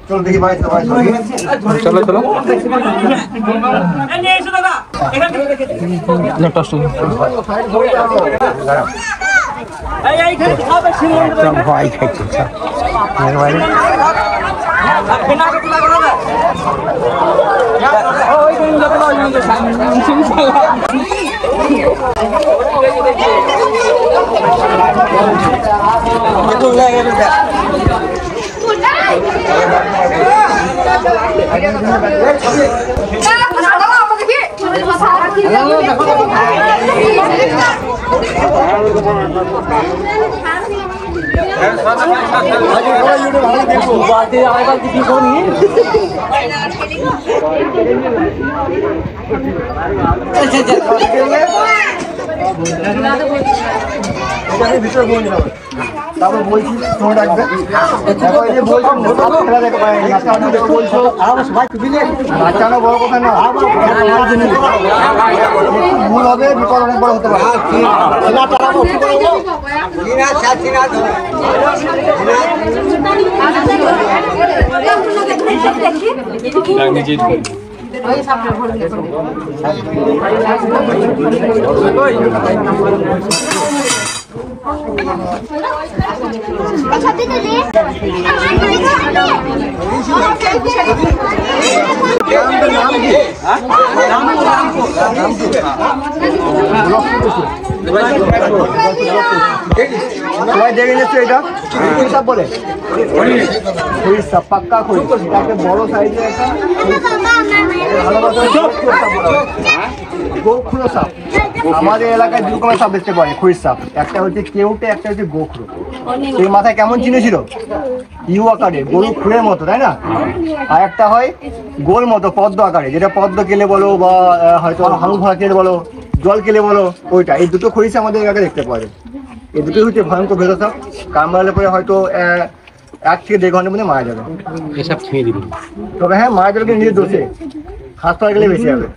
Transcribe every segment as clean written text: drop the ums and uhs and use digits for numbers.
চলো দেখি ভাই চলো চলো ভয় খাইছে তারপর বলছি সময় রাখবে বলছো বাচ্চানো বড় কথা না ভুল হবে বিপদ অনেক বড় হতে পারে সবাই দেখে নিচ্ছে এটা হিসাব বলে পাক্কা খড়ি বড় সাইজের একটা গোখরো সাপ। আমাদের এলাকায় দু রকমের সাপ দেখতে পারে খড়ির সাপ, একটা হচ্ছে কেউটে, একটা হচ্ছে গোখরো। এই মাথায় কেমন চিনেছিল ইউ আকারে গরু খুঁড়ের মতো, তাই না? আর একটা হয় গোল মতো পদ্ম আকারে, যেটা পদ্ম কেলে বলো বা হয়তো হাঙু ভরা কেলে বলো, জল কেলে বলো, ওইটা। এই দুটো খড়িস আমাদের এলাকায় দেখতে পাওয়া যায়। এই দুটোই হচ্ছে ভয়ঙ্কর ভেতর সাপ। কামড়ালে পরে হয়তো 1 থেকে 1.5 ঘন্টার মধ্যে মারা যাবে। এসব খেয়ে দিবি, তবে হ্যাঁ মারা যাবে নিজের দোষে, হাসপাতাল গেলে বেঁচে যাবে।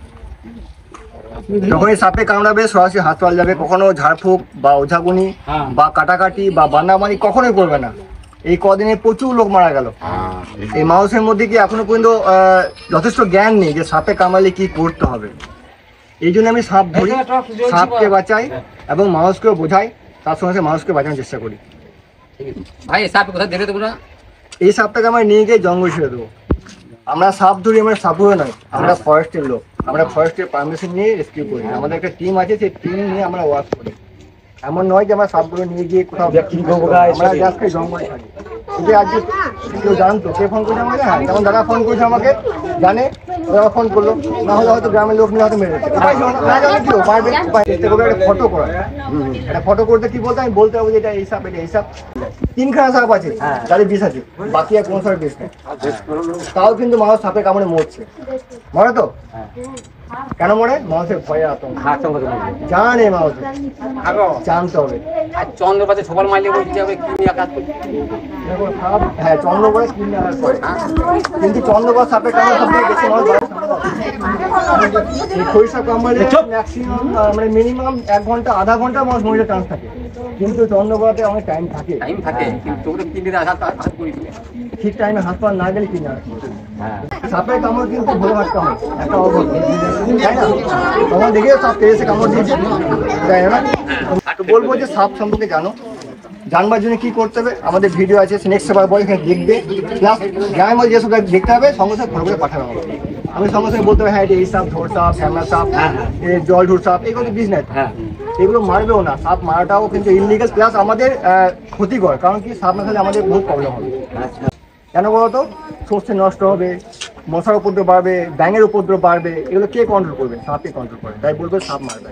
যখন এই সাপে কামড়াবে সরাসরি হাসপাতাল যাবে, কখনো ঝাড়ফুঁক বা ওঝাগুনি বা কাটাকাটি বা বান্নাবানি কখনোই করবে না। এই কদিনে প্রচুর লোক মারা গেল। এই মানুষের মধ্যে কি এখনো পর্যন্ত যথেষ্ট জ্ঞান নেই যে সাপে কামড়ালে কি করতে হবে। এই জন্য আমি সাপ ধরি, সাপকে বাঁচাই এবং মানুষকেও বোঝাই, তার সঙ্গে সঙ্গে মানুষকে বাঁচানোর চেষ্টা করি। ভাই সাপ কোথায় দেখে দেবো না? এই সাপটাকে আমরা নিয়ে গিয়ে জঙ্গল ছেড়ে দেবো। আমরা সাপ ধরি, আমরা সাপুরে নয়, আমরা ফরেস্টের লোক। আমরা ফরেস্টের পারমিশন নিয়ে রেস্কিউ করি। আমাদের একটা টিম আছে, সেই টিম নিয়ে আমরা ওয়ার্ক করি। এমন নয় যে আমরা সাপগুলো নিয়ে গিয়ে কোথাও আমরা জাস্ট জঙ্গলে থাকি। কিন্তু আজকে কেউ জানতো, কে ফোন করেছে আমাকে? হ্যাঁ, যেমন দাদা ফোন করেছে আমাকে, জানে, ওরা ফোন করলো, না হলে হয়তো গ্রামের লোক নিয়ে হয়তো মেরে দিচ্ছে। না জানে কি পারবে, একটা ফটো করা, একটা ফটো করতে কি বলতে আমি বলতে হবে যে এটা এই সাপ, এটা এই সাপ। 3খানা সাপ আছে, তাদের বিষ আছে, বাকি আর কোনো সাপের বিষ নেই। তাও কিন্তু মানুষ সাপের কামড়ে মরছে। মরে তো কেন মরে? মানুষের ভয়ে আতঙ্ক জানে, মানুষ জানতে হবে। চন্দ্রপাতে সবার মাইলে বলতে হবে হ্যাঁ, চন্দ্রপাড়ে কিডন্যাপ করে, কিন্তু চন্দ্রপাড় সাপের কামড়ে সবথেকে বেশি মানুষ খড়ি সাপ কামড়ালে ম্যাক্সিমাম মানে মিনিমাম 1 ঘন্টা আধা ঘন্টা মানুষ মরে চান্স থাকে। কিন্তু চন্দ্রপাড়াতে অনেক টাইম থাকে, ঠিক টাইমে হাসপাতাল না গেলে কিডন্যাপ। সাপের কামড় কিন্তু ভোর হাট কামড় একটা অবস্থা, তাই না? তোমরা দেখে সাপ এসে কামড় দিয়েছে, তাই না? তো বলবো যে সাপ সম্পর্কে জানবার জন্য কি করতে হবে, আমাদের ভিডিও আছে, নেক্সট সবার বয় এখানে দেখবে। প্লাস গ্রামের মধ্যে যেসব দেখতে হবে সঙ্গে সঙ্গে ফটো করে পাঠাবে আমাকে। আমি সঙ্গে সঙ্গে বলতে হবে হ্যাঁ এটা এই সাপ, ঢোর সাপ, শ্যামলা সাপ, জল ঢোর সাপ, এগুলো তো বিজনেস। এগুলো মারবেও না। সাপ মারাটাও কিন্তু ইনলিগাল, প্লাস আমাদের ক্ষতিকর। কারণ কি, সাপ না খেলে আমাদের বহু প্রবলেম হবে। কেন বলতো? শস্য নষ্ট হবে, মশার উপদ্রব বাড়বে, ব্যাঙের উপদ্রব বাড়বে। এগুলো কে কন্ট্রোল করবে? সাপই কন্ট্রোল করে। তাই বলবো সাপ মারবে।